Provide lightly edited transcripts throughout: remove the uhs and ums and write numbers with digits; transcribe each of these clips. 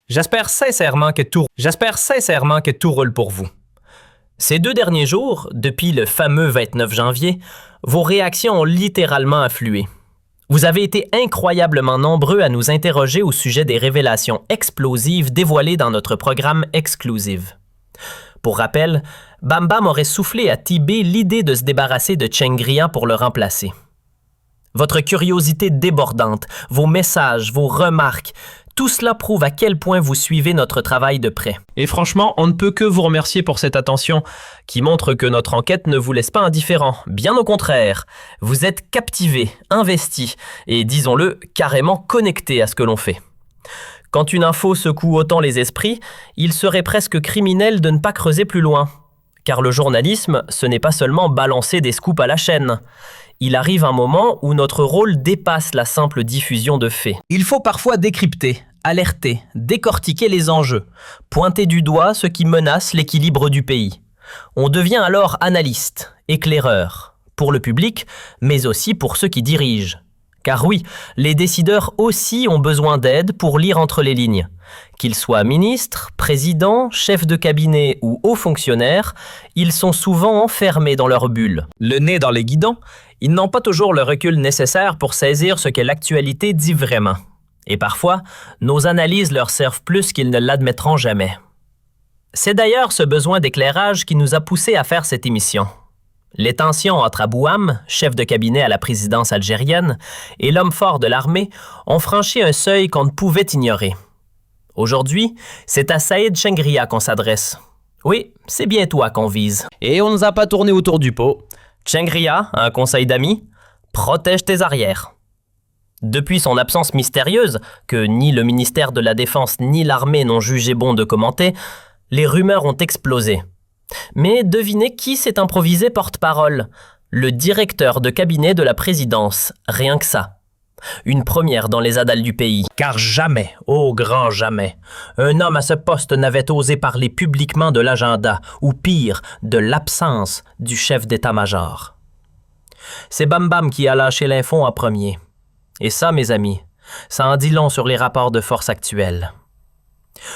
J'espère sincèrement que tout roule pour vous. Ces 2 derniers jours, depuis le fameux 29 janvier, vos réactions ont littéralement afflué. Vous avez été incroyablement nombreux à nous interroger au sujet des révélations explosives dévoilées dans notre programme Exclusive. Pour rappel, Bam Bam aurait soufflé à Tibet l'idée de se débarrasser de Tchengria pour le remplacer. Votre curiosité débordante, vos messages, vos remarques, tout cela prouve à quel point vous suivez notre travail de près. Et franchement, on ne peut que vous remercier pour cette attention, qui montre que notre enquête ne vous laisse pas indifférent. Bien au contraire, vous êtes captivés, investis et, disons-le, carrément connectés à ce que l'on fait. Quand une info secoue autant les esprits, il serait presque criminel de ne pas creuser plus loin. Car le journalisme, ce n'est pas seulement balancer des scoops à la chaîne. Il arrive un moment où notre rôle dépasse la simple diffusion de faits. Il faut parfois décrypter, alerter, décortiquer les enjeux, pointer du doigt ce qui menace l'équilibre du pays. On devient alors analyste, éclaireur, pour le public, mais aussi pour ceux qui dirigent. Car oui, les décideurs aussi ont besoin d'aide pour lire entre les lignes. Qu'ils soient ministres, présidents, chefs de cabinet ou hauts fonctionnaires, ils sont souvent enfermés dans leur bulle. Le nez dans les guidons, ils n'ont pas toujours le recul nécessaire pour saisir ce que l'actualité dit vraiment. Et parfois, nos analyses leur servent plus qu'ils ne l'admettront jamais. C'est d'ailleurs ce besoin d'éclairage qui nous a poussés à faire cette émission. Les tensions entre Abouham, chef de cabinet à la présidence algérienne, et l'homme fort de l'armée ont franchi un seuil qu'on ne pouvait ignorer. Aujourd'hui, c'est à Saïd Tchengria qu'on s'adresse. Oui, c'est bien toi qu'on vise. Et on ne nous a pas tourné autour du pot. Tchengria, un conseil d'amis, protège tes arrières. Depuis son absence mystérieuse, que ni le ministère de la Défense ni l'armée n'ont jugé bon de commenter, les rumeurs ont explosé. Mais devinez qui s'est improvisé porte-parole? Le directeur de cabinet de la présidence, rien que ça. Une première dans les annales du pays. Car jamais, ô grand jamais, un homme à ce poste n'avait osé parler publiquement de l'agenda, ou pire, de l'absence du chef d'état-major. C'est Bam Bam qui a lâché l'info en premier. Et ça, mes amis, ça en dit long sur les rapports de force actuels.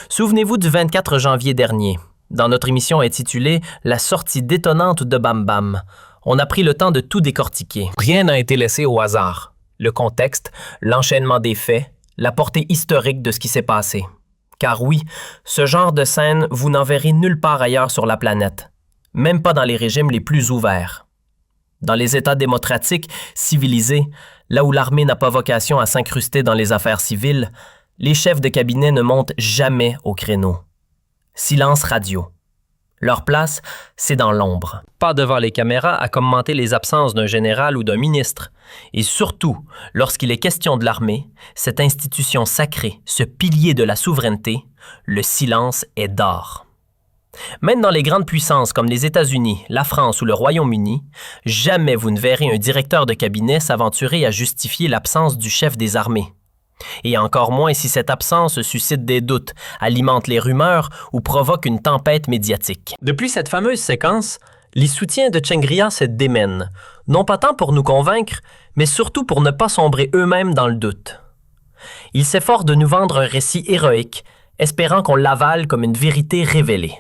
Souvenez-vous du 24 janvier dernier. Dans notre émission intitulée « La sortie détonnante de Bam Bam », on a pris le temps de tout décortiquer. Rien n'a été laissé au hasard. Le contexte, l'enchaînement des faits, la portée historique de ce qui s'est passé. Car oui, ce genre de scène, vous n'en verrez nulle part ailleurs sur la planète. Même pas dans les régimes les plus ouverts. Dans les États démocratiques, civilisés, là où l'armée n'a pas vocation à s'incruster dans les affaires civiles, les chefs de cabinet ne montent jamais au créneau. Silence radio. Leur place, c'est dans l'ombre. Pas devant les caméras à commenter les absences d'un général ou d'un ministre. Et surtout, lorsqu'il est question de l'armée, cette institution sacrée, ce pilier de la souveraineté, le silence est d'or. Même dans les grandes puissances comme les États-Unis, la France ou le Royaume-Uni, jamais vous ne verrez un directeur de cabinet s'aventurer à justifier l'absence du chef des armées. Et encore moins si cette absence suscite des doutes, alimente les rumeurs ou provoque une tempête médiatique. Depuis cette fameuse séquence, les soutiens de Tchengria se démènent, non pas tant pour nous convaincre, mais surtout pour ne pas sombrer eux-mêmes dans le doute. Ils s'efforcent de nous vendre un récit héroïque, espérant qu'on l'avale comme une vérité révélée.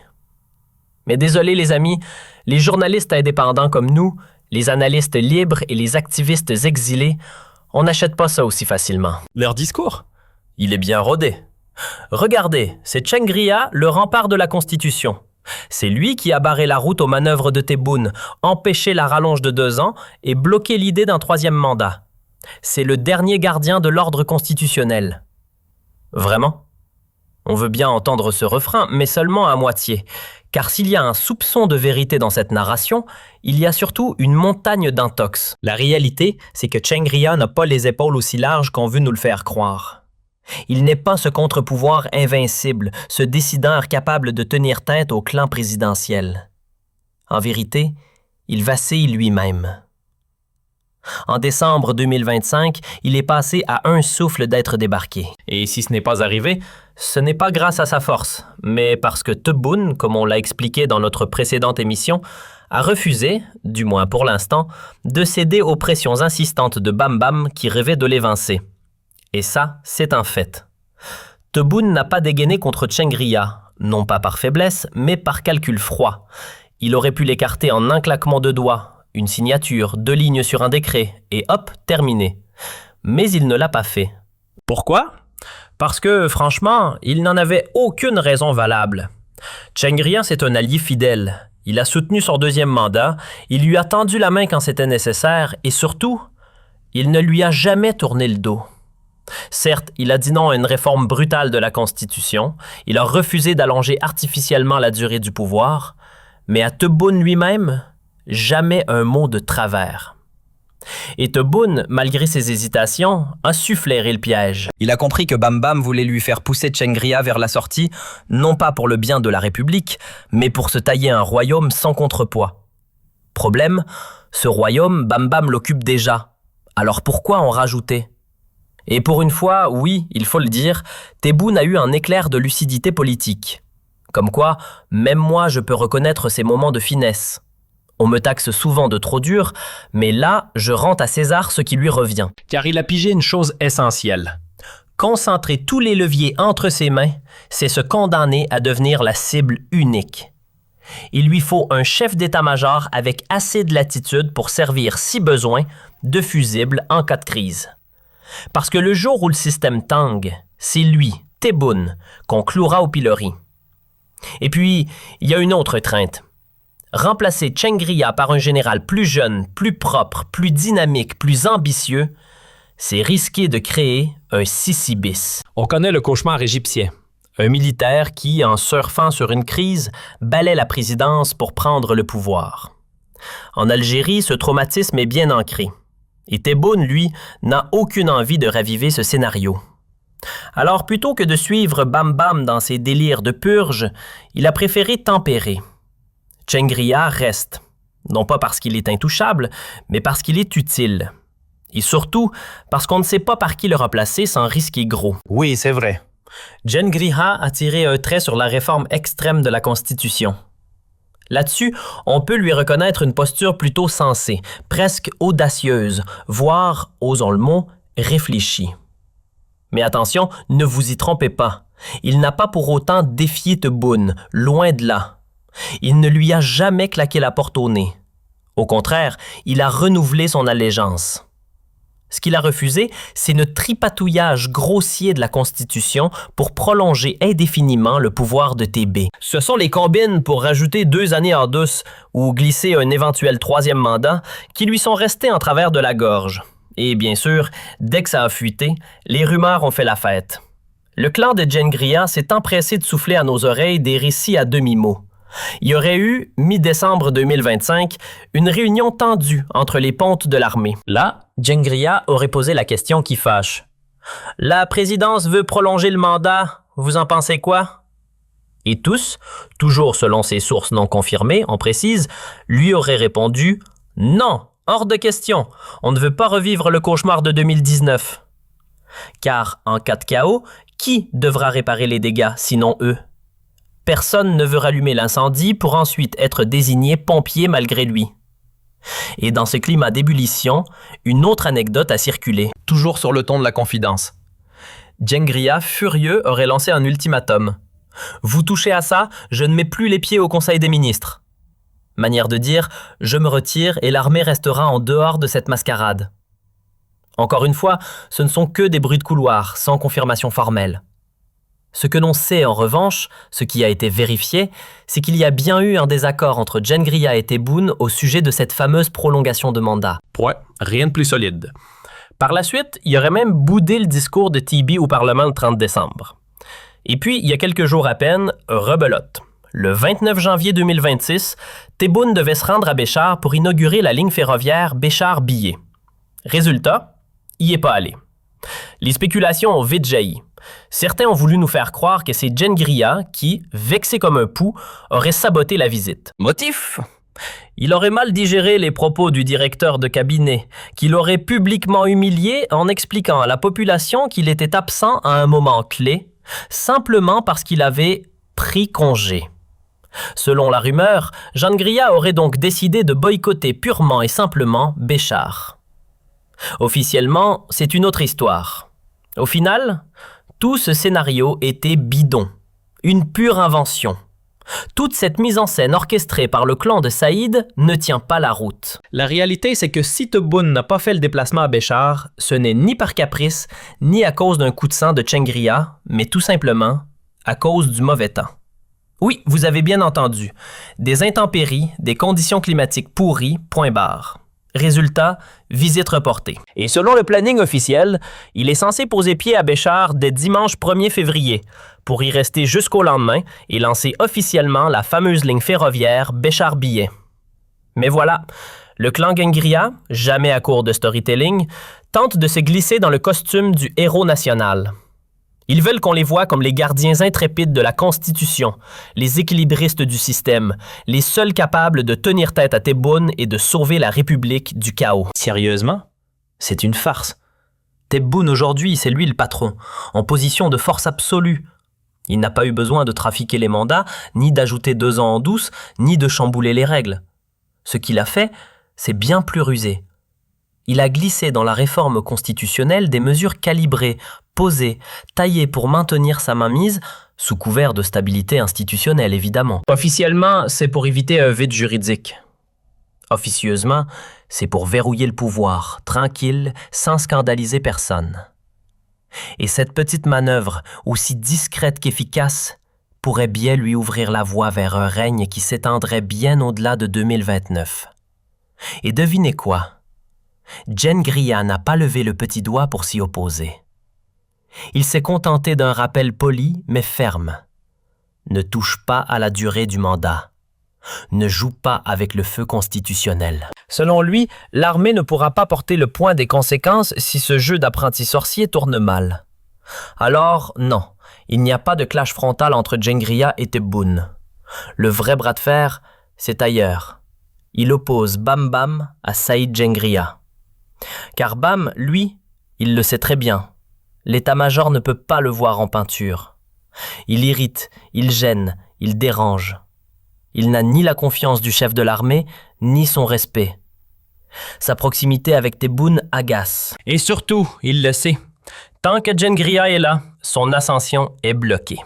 Mais désolé les amis, les journalistes indépendants comme nous, les analystes libres et les activistes exilés, on n'achète pas ça aussi facilement. Leur discours? Il est bien rodé. Regardez, c'est Tchengria, le rempart de la Constitution. C'est lui qui a barré la route aux manœuvres de Tebboune, empêché la rallonge de 2 ans et bloqué l'idée d'un 3e mandat. C'est le dernier gardien de l'ordre constitutionnel. Vraiment? On veut bien entendre ce refrain, mais seulement à moitié. Car s'il y a un soupçon de vérité dans cette narration, il y a surtout une montagne d'intox. La réalité, c'est que Tchengria n'a pas les épaules aussi larges qu'on veut nous le faire croire. Il n'est pas ce contre-pouvoir invincible, ce décideur capable de tenir tête au clan présidentiel. En vérité, il vacille lui-même. En décembre 2025, il est passé à un souffle d'être débarqué. Et si ce n'est pas arrivé, ce n'est pas grâce à sa force, mais parce que Tebboune, comme on l'a expliqué dans notre précédente émission, a refusé, du moins pour l'instant, de céder aux pressions insistantes de Bam Bam qui rêvait de l'évincer. Et ça, c'est un fait. Tebboune n'a pas dégainé contre Tchengria, non pas par faiblesse, mais par calcul froid. Il aurait pu l'écarter en un claquement de doigts, une signature, 2 lignes sur un décret, et hop, terminé. Mais il ne l'a pas fait. Pourquoi? Parce que, franchement, il n'en avait aucune raison valable. Tchengria, c'est un allié fidèle. Il a soutenu son 2e mandat, il lui a tendu la main quand c'était nécessaire, et surtout, il ne lui a jamais tourné le dos. Certes, il a dit non à une réforme brutale de la Constitution, il a refusé d'allonger artificiellement la durée du pouvoir, mais à Tebboune lui-même, jamais un mot de travers. Et Tebboune, malgré ses hésitations, a su flairer le piège. Il a compris que Bam Bam voulait lui faire pousser Tchengria vers la sortie, non pas pour le bien de la République, mais pour se tailler un royaume sans contrepoids. Problème, ce royaume, Bam Bam l'occupe déjà. Alors pourquoi en rajouter? Et pour une fois, oui, il faut le dire, Tebboune a eu un éclair de lucidité politique. Comme quoi, même moi je peux reconnaître ces moments de finesse. On me taxe souvent de trop dur, mais là, je rends à César ce qui lui revient. Car il a pigé une chose essentielle. Concentrer tous les leviers entre ses mains, c'est se condamner à devenir la cible unique. Il lui faut un chef d'état-major avec assez de latitude pour servir, si besoin, de fusible en cas de crise. Parce que le jour où le système tangue, c'est lui, Tebboune, qu'on clouera au pilori. Et puis, il y a une autre crainte. Remplacer Tchengria par un général plus jeune, plus propre, plus dynamique, plus ambitieux, c'est risquer de créer un Sissi bis. On connaît le cauchemar égyptien. Un militaire qui, en surfant sur une crise, balaie la présidence pour prendre le pouvoir. En Algérie, ce traumatisme est bien ancré. Et Tebboune, lui, n'a aucune envie de raviver ce scénario. Alors, plutôt que de suivre Bam Bam dans ses délires de purge, il a préféré tempérer. Tchengria reste, non pas parce qu'il est intouchable, mais parce qu'il est utile. Et surtout, parce qu'on ne sait pas par qui le remplacer sans risquer gros. Oui, c'est vrai. Tchengria a tiré un trait sur la réforme extrême de la Constitution. Là-dessus, on peut lui reconnaître une posture plutôt sensée, presque audacieuse, voire, osons le mot, réfléchie. Mais attention, ne vous y trompez pas. Il n'a pas pour autant défié Tebboune, loin de là. Il ne lui a jamais claqué la porte au nez. Au contraire, il a renouvelé son allégeance. Ce qu'il a refusé, c'est le tripatouillage grossier de la Constitution pour prolonger indéfiniment le pouvoir de TB. Ce sont les combines pour rajouter 2 années en douce ou glisser un éventuel 3e mandat qui lui sont restés en travers de la gorge. Et bien sûr, dès que ça a fuité, les rumeurs ont fait la fête. Le clan de Tchengria s'est empressé de souffler à nos oreilles des récits à demi-mot. Il y aurait eu, mi-décembre 2025, une réunion tendue entre les pontes de l'armée. Là, Tchengria aurait posé la question qui fâche. « La présidence veut prolonger le mandat, vous en pensez quoi? » Et tous, toujours selon ses sources non confirmées, on précise, lui auraient répondu « Non, hors de question, on ne veut pas revivre le cauchemar de 2019. » Car, en cas de chaos, qui devra réparer les dégâts, sinon eux? Personne ne veut rallumer l'incendie pour ensuite être désigné pompier malgré lui. Et dans ce climat d'ébullition, une autre anecdote a circulé. Toujours sur le ton de la confidence. Tchengria, furieux, aurait lancé un ultimatum. « Vous touchez à ça, je ne mets plus les pieds au Conseil des ministres. » Manière de dire « Je me retire et l'armée restera en dehors de cette mascarade. » Encore une fois, ce ne sont que des bruits de couloir, sans confirmation formelle. Ce que l'on sait en revanche, ce qui a été vérifié, c'est qu'il y a bien eu un désaccord entre Tchengria et Tebboune au sujet de cette fameuse prolongation de mandat. Ouais, rien de plus solide. Par la suite, il aurait même boudé le discours de TB au Parlement le 30 décembre. Et puis, il y a quelques jours à peine, rebelote. Le 29 janvier 2026, Tebboune devait se rendre à Béchar pour inaugurer la ligne ferroviaire Béchar-Billet. Résultat, il n'y est pas allé. Les spéculations ont vite jailli. Certains ont voulu nous faire croire que c'est Tchengria qui, vexé comme un pou, aurait saboté la visite. Motif? Il aurait mal digéré les propos du directeur de cabinet, qu'il aurait publiquement humilié en expliquant à la population qu'il était absent à un moment clé, simplement parce qu'il avait pris congé. Selon la rumeur, Tchengria aurait donc décidé de boycotter purement et simplement Béchar. Officiellement, c'est une autre histoire. Au final, Tout ce scénario était bidon, une pure invention. Toute cette mise en scène orchestrée par le clan de Saïd ne tient pas la route. La réalité, c'est que si Tebboune n'a pas fait le déplacement à Béchar, ce n'est ni par caprice, ni à cause d'un coup de sang de Chengria, mais tout simplement à cause du mauvais temps. Oui, vous avez bien entendu. Des intempéries, des conditions climatiques pourries, point barre. Résultat, visite reportée. Et selon le planning officiel, il est censé poser pied à Béchar dès dimanche 1er février, pour y rester jusqu'au lendemain et lancer officiellement la fameuse ligne ferroviaire Béchar-Billet. Mais voilà, le clan Gengria, jamais à court de storytelling, tente de se glisser dans le costume du héros national. Ils veulent qu'on les voie comme les gardiens intrépides de la Constitution, les équilibristes du système, les seuls capables de tenir tête à Tebboune et de sauver la République du chaos. Sérieusement? C'est une farce. Tebboune aujourd'hui, c'est lui le patron, en position de force absolue. Il n'a pas eu besoin de trafiquer les mandats, ni d'ajouter 2 ans en douce, ni de chambouler les règles. Ce qu'il a fait, c'est bien plus rusé. Il a glissé dans la réforme constitutionnelle des mesures calibrées, posées, taillées pour maintenir sa mainmise, sous couvert de stabilité institutionnelle évidemment. Officiellement, c'est pour éviter un vide juridique. Officieusement, c'est pour verrouiller le pouvoir, tranquille, sans scandaliser personne. Et cette petite manœuvre, aussi discrète qu'efficace, pourrait bien lui ouvrir la voie vers un règne qui s'étendrait bien au-delà de 2029. Et devinez quoi? Chengria n'a pas levé le petit doigt pour s'y opposer. Il s'est contenté d'un rappel poli mais ferme. Ne touche pas à la durée du mandat. Ne joue pas avec le feu constitutionnel. Selon lui, l'armée ne pourra pas porter le poids des conséquences si ce jeu d'apprenti sorcier tourne mal. Alors, non, il n'y a pas de clash frontal entre Chengria et Tebboune. Le vrai bras de fer, c'est ailleurs. Il oppose Bam Bam à Saïd Chengria. Car Bam, lui, il le sait très bien. L'état-major ne peut pas le voir en peinture. Il irrite, il gêne, il dérange. Il n'a ni la confiance du chef de l'armée, ni son respect. Sa proximité avec Tebboune agace. Et surtout, il le sait, tant que Chengria est là, son ascension est bloquée.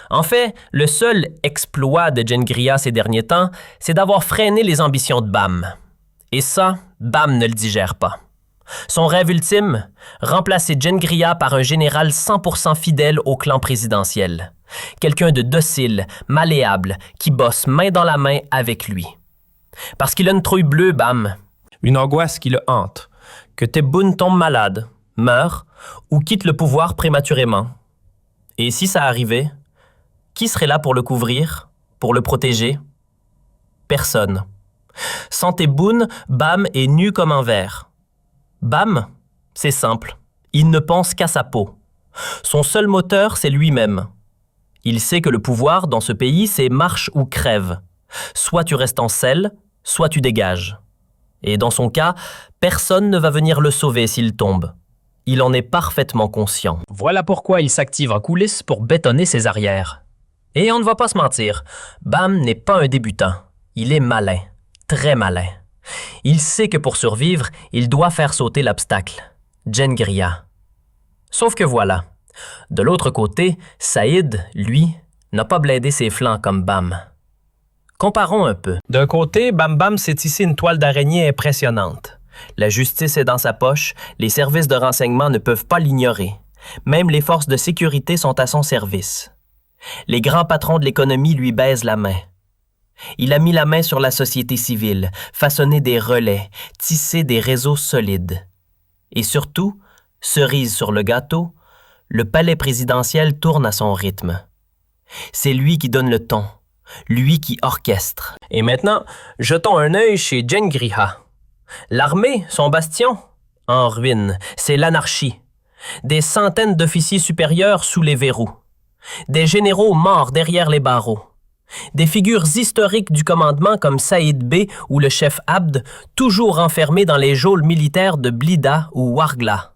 En fait, le seul exploit de Chengria ces derniers temps, c'est d'avoir freiné les ambitions de Bam. Et ça, Bam ne le digère pas. Son rêve ultime, remplacer Chengria par un général 100% fidèle au clan présidentiel. Quelqu'un de docile, malléable, qui bosse main dans la main avec lui. Parce qu'il a une trouille bleue, Bam. Une angoisse qui le hante. Que Tebboune tombe malade, meurt ou quitte le pouvoir prématurément. Et si ça arrivait, qui serait là pour le couvrir, pour le protéger? Personne. Sans Tebboune, Bam est nu comme un verre. Bam, c'est simple. Il ne pense qu'à sa peau. Son seul moteur, c'est lui-même. Il sait que le pouvoir dans ce pays, c'est marche ou crève. Soit tu restes en selle, soit tu dégages. Et dans son cas, personne ne va venir le sauver s'il tombe. Il en est parfaitement conscient. Voilà pourquoi il s'active en coulisses pour bétonner ses arrières. Et on ne va pas se mentir, Bam n'est pas un débutant. Il est malin, très malin. Il sait que pour survivre, il doit faire sauter l'obstacle. Chengria. Sauf que voilà. De l'autre côté, Saïd, lui, n'a pas blédé ses flancs comme Bam. Comparons un peu. D'un côté, Bam Bam s'est tissé une toile d'araignée impressionnante. La justice est dans sa poche, les services de renseignement ne peuvent pas l'ignorer. Même les forces de sécurité sont à son service. Les grands patrons de l'économie lui baisent la main. Il a mis la main sur la société civile, façonné des relais, tissé des réseaux solides. Et surtout, cerise sur le gâteau, le palais présidentiel tourne à son rythme. C'est lui qui donne le ton, lui qui orchestre. Et maintenant, jetons un œil chez Chengria. L'armée, son bastion, en ruine, c'est l'anarchie. Des centaines d'officiers supérieurs sous les verrous. Des généraux morts derrière les barreaux. Des figures historiques du commandement comme Saïd Bey ou le chef Abd, toujours enfermés dans les geôles militaires de Blida ou Wargla.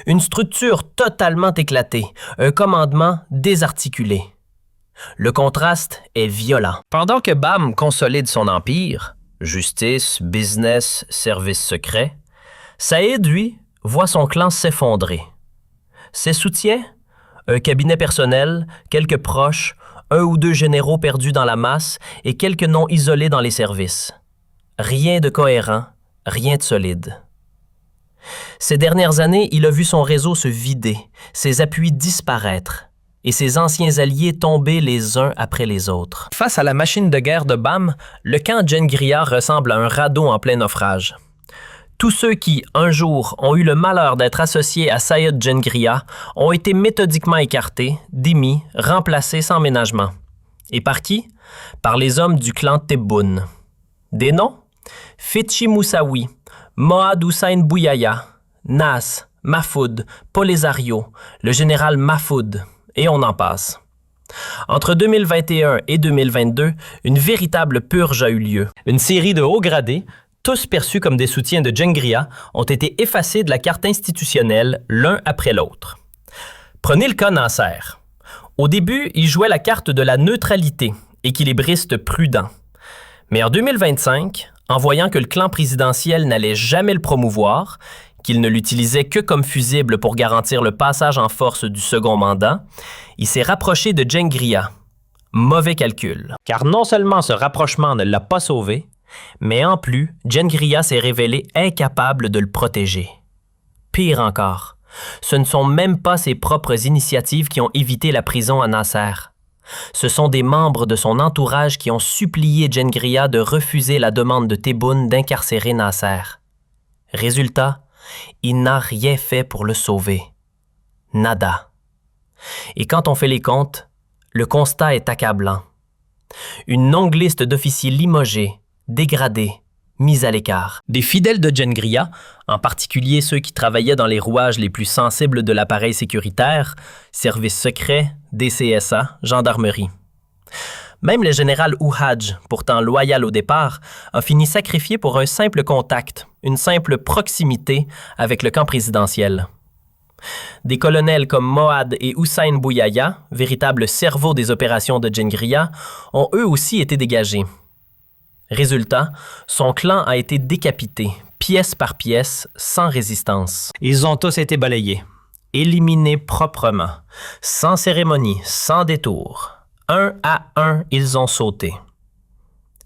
Une structure totalement éclatée, un commandement désarticulé. Le contraste est violent. Pendant que Bam consolide son empire, justice, business, services secrets, Saïd, lui, voit son clan s'effondrer. Ses soutiens Un cabinet personnel, quelques proches, 1 ou 2 généraux perdus dans la masse et quelques noms isolés dans les services. Rien de cohérent, rien de solide. Ces dernières années, il a vu son réseau se vider, ses appuis disparaître et ses anciens alliés tomber les uns après les autres. Face à la machine de guerre de BAM, le camp Djengria ressemble à un radeau en plein naufrage. Tous ceux qui, un jour, ont eu le malheur d'être associés à Sayed Djengria ont été méthodiquement écartés, démis, remplacés sans ménagement. Et par qui? Par les hommes du clan Tebboune. Des noms? Fetchi Moussaoui, Mohad Hussein Bouyaya, Nas, Mahfoud, Polisario, le général Mahfoud, et on en passe. Entre 2021 et 2022, une véritable purge a eu lieu. Une série de hauts gradés, tous perçus comme des soutiens de Djengria, ont été effacés de la carte institutionnelle l'un après l'autre. Prenez le cas Nasser. Au début, il jouait la carte de la neutralité, équilibriste prudent. Mais en 2025, en voyant que le clan présidentiel n'allait jamais le promouvoir, qu'il ne l'utilisait que comme fusible pour garantir le passage en force du second mandat, il s'est rapproché de Djengria. Mauvais calcul. Car non seulement ce rapprochement ne l'a pas sauvé, mais en plus, Djengria s'est révélé incapable de le protéger. Pire encore, ce ne sont même pas ses propres initiatives qui ont évité la prison à Nasser. Ce sont des membres de son entourage qui ont supplié Djengria de refuser la demande de Tebboune d'incarcérer Nasser. Résultat, il n'a rien fait pour le sauver. Nada. Et quand on fait les comptes, le constat est accablant. Une longue liste d'officiers limogés, dégradés, mis à l'écart. Des fidèles de Djengria, en particulier ceux qui travaillaient dans les rouages les plus sensibles de l'appareil sécuritaire, services secrets, DCSA, gendarmerie. Même le général Ouhadj, pourtant loyal au départ, a fini sacrifié pour un simple contact, une simple proximité avec le camp présidentiel. Des colonels comme Mohad et Hussein Bouyaya, véritables cerveaux des opérations de Djengria, ont eux aussi été dégagés. Résultat, son clan a été décapité, pièce par pièce, sans résistance. Ils ont tous été balayés, éliminés proprement, sans cérémonie, sans détour. Un à un, ils ont sauté.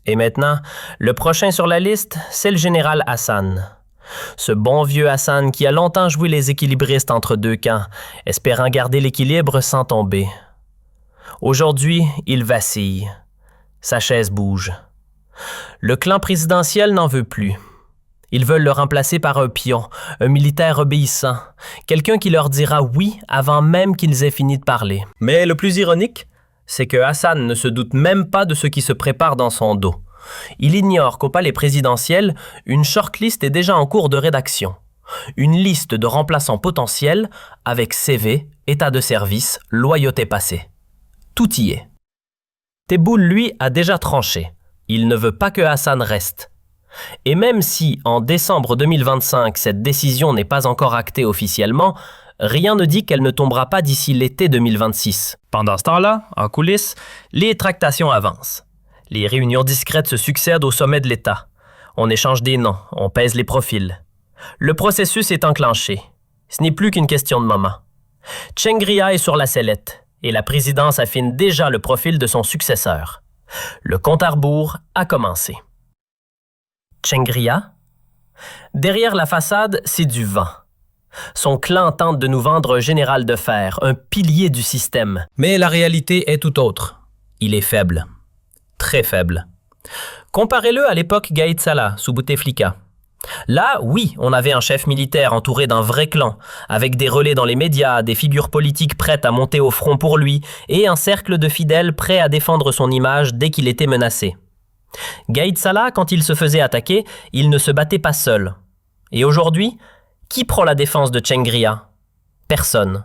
Et maintenant, le prochain sur la liste, c'est le général Hassan. Ce bon vieux Hassan qui a longtemps joué les équilibristes entre deux camps, espérant garder l'équilibre sans tomber. Aujourd'hui, il vacille. Sa chaise bouge. Le clan présidentiel n'en veut plus. Ils veulent le remplacer par un pion, un militaire obéissant, quelqu'un qui leur dira oui avant même qu'ils aient fini de parler. Mais le plus ironique, c'est que Hassan ne se doute même pas de ce qui se prépare dans son dos. Il ignore qu'au palais présidentiel, une shortlist est déjà en cours de rédaction. Une liste de remplaçants potentiels avec CV, état de service, loyauté passée. Tout y est. Tebboune, lui, a déjà tranché. Il ne veut pas que Hassan reste. Et même si, en décembre 2025, cette décision n'est pas encore actée officiellement, rien ne dit qu'elle ne tombera pas d'ici l'été 2026. Pendant ce temps-là, en coulisses, les tractations avancent. Les réunions discrètes se succèdent au sommet de l'État. On échange des noms, on pèse les profils. Le processus est enclenché. Ce n'est plus qu'une question de moment. Djengria est sur la sellette et la présidence affine déjà le profil de son successeur. Le compte à rebours a commencé. Djengria? Derrière la façade, c'est du vent. Son clan tente de nous vendre un général de fer, un pilier du système. Mais la réalité est tout autre. Il est faible. Très faible. Comparez-le à l'époque Gaïd Salah, sous Bouteflika. Là, oui, on avait un chef militaire entouré d'un vrai clan, avec des relais dans les médias, des figures politiques prêtes à monter au front pour lui, et un cercle de fidèles prêts à défendre son image dès qu'il était menacé. Gaïd Salah, quand il se faisait attaquer, il ne se battait pas seul. Et aujourd'hui, qui prend la défense de Djengria? Personne.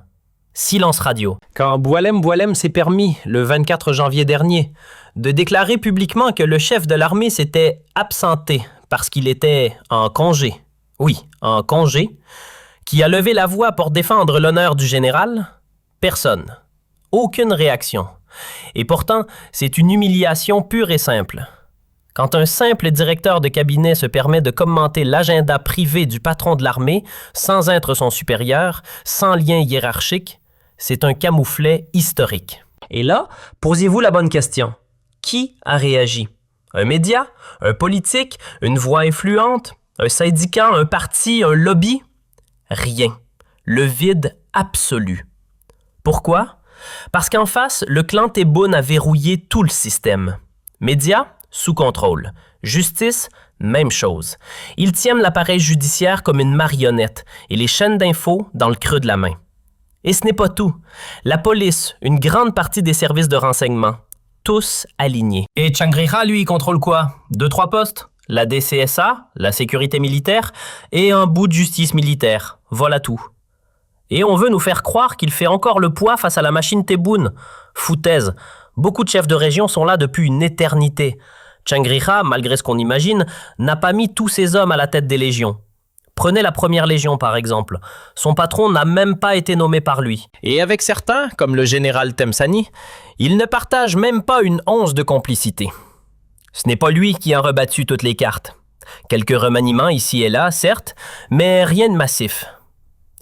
Silence radio. Quand Boualem s'est permis, le 24 janvier dernier, de déclarer publiquement que le chef de l'armée s'était absenté parce qu'il était en congé, oui, en congé, qui a levé la voix pour défendre l'honneur du général, personne. Aucune réaction. Et pourtant, c'est une humiliation pure et simple. Quand un simple directeur de cabinet se permet de commenter l'agenda privé du patron de l'armée sans être son supérieur, sans lien hiérarchique, C'est un camouflet historique. Et là, posez-vous la bonne question. Qui a réagi? Un média? Un politique? Une voix influente? Un syndicat? Un parti? Un lobby? Rien. Le vide absolu. Pourquoi? Parce qu'en face, le clan Tebboune a verrouillé tout le système. Médias? Sous contrôle. Justice? Même chose. Ils tiennent l'appareil judiciaire comme une marionnette et les chaînes d'infos dans le creux de la main. Et ce n'est pas tout. La police, une grande partie des services de renseignement, tous alignés. Et Changrira, lui, contrôle quoi? 2-3 postes? La DCSA, la sécurité militaire et un bout de justice militaire. Voilà tout. Et on veut nous faire croire qu'il fait encore le poids face à la machine Tebboune. Foutaise. Beaucoup de chefs de région sont là depuis une éternité. Changrira, malgré ce qu'on imagine, n'a pas mis tous ses hommes à la tête des légions. Prenez la première légion par exemple. Son patron n'a même pas été nommé par lui. Et avec certains, comme le général Temsani, il ne partage même pas une once de complicité. Ce n'est pas lui qui a rebattu toutes les cartes. Quelques remaniements ici et là, certes, mais rien de massif.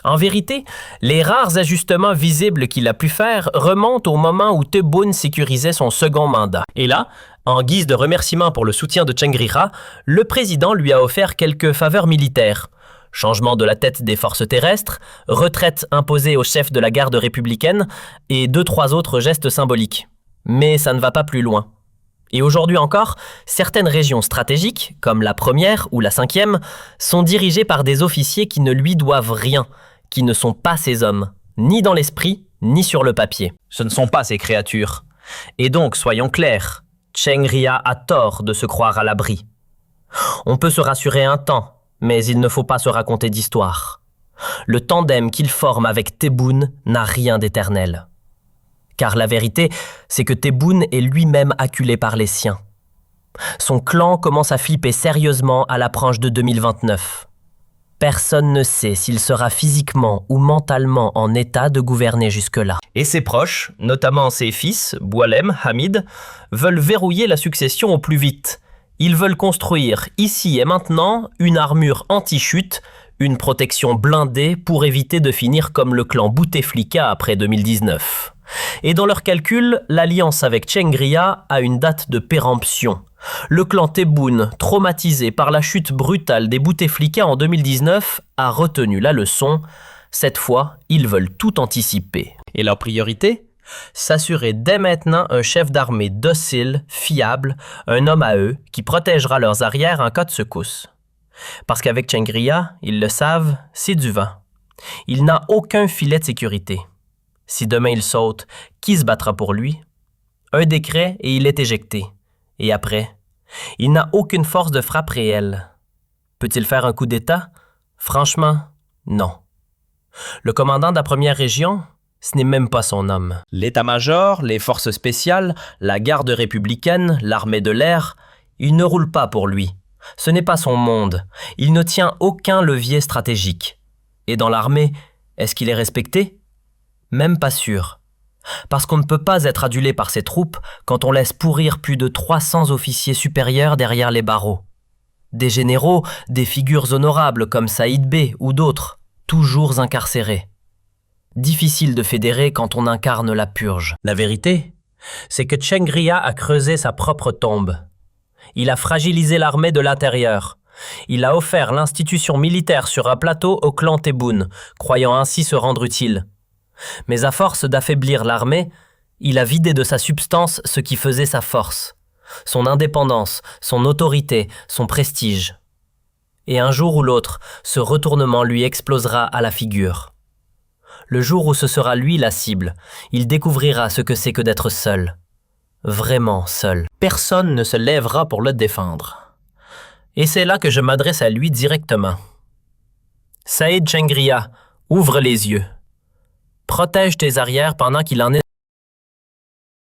En vérité, les rares ajustements visibles qu'il a pu faire remontent au moment où Tebboune sécurisait son second mandat. Et là, en guise de remerciement pour le soutien de Changrira, le président lui a offert quelques faveurs militaires. Changement de la tête des forces terrestres, retraite imposée au chef de la garde républicaine et 2-3 autres gestes symboliques. Mais ça ne va pas plus loin. Et aujourd'hui encore, certaines régions stratégiques, comme la 1e ou la 5e, sont dirigées par des officiers qui ne lui doivent rien, qui ne sont pas ses hommes, ni dans l'esprit, ni sur le papier. Ce ne sont pas ces créatures. Et donc, soyons clairs, Changrira a tort de se croire à l'abri. On peut se rassurer un temps, mais il ne faut pas se raconter d'histoire. Le tandem qu'il forme avec Tebboune n'a rien d'éternel. Car la vérité, c'est que Tebboune est lui-même acculé par les siens. Son clan commence à flipper sérieusement à l'approche de 2029. Personne ne sait s'il sera physiquement ou mentalement en état de gouverner jusque-là. Et ses proches, notamment ses fils, Boualem, Hamid, veulent verrouiller la succession au plus vite. Ils veulent construire, ici et maintenant, une armure anti-chute, une protection blindée pour éviter de finir comme le clan Bouteflika après 2019. Et dans leurs calculs, l'alliance avec Changrira a une date de péremption. Le clan Tebboune, traumatisé par la chute brutale des Bouteflika en 2019, a retenu la leçon. Cette fois, ils veulent tout anticiper. Et leur priorité? S'assurer dès maintenant un chef d'armée docile, fiable, un homme à eux qui protégera leurs arrières en cas de secousse. Parce qu'avec Changrira, ils le savent, c'est du vent. Il n'a aucun filet de sécurité. Si demain il saute, qui se battra pour lui? Un décret et il est éjecté. Et après, il n'a aucune force de frappe réelle. Peut-il faire un coup d'État? Franchement, non. Le commandant de la 1re région, ce n'est même pas son homme. L'état-major, les forces spéciales, la garde républicaine, l'armée de l'air, ils ne roulent pas pour lui. Ce n'est pas son monde. Il ne tient aucun levier stratégique. Et dans l'armée, est-ce qu'il est respecté? Même pas sûr. Parce qu'on ne peut pas être adulé par ses troupes quand on laisse pourrir plus de 300 officiers supérieurs derrière les barreaux. Des généraux, des figures honorables comme Saïd Bey ou d'autres, toujours incarcérés. Difficile de fédérer quand on incarne la purge. La vérité, c'est que Changrira a creusé sa propre tombe. Il a fragilisé l'armée de l'intérieur. Il a offert l'institution militaire sur un plateau au clan Tebboune, croyant ainsi se rendre utile. Mais à force d'affaiblir l'armée, il a vidé de sa substance ce qui faisait sa force, son indépendance, son autorité, son prestige. Et un jour ou l'autre, ce retournement lui explosera à la figure. Le jour où ce sera lui la cible, il découvrira ce que c'est que d'être seul. Vraiment seul. Personne ne se lèvera pour le défendre. Et c'est là que je m'adresse à lui directement. Saïd Changrira, ouvre les yeux. Protège tes arrières pendant qu'il en est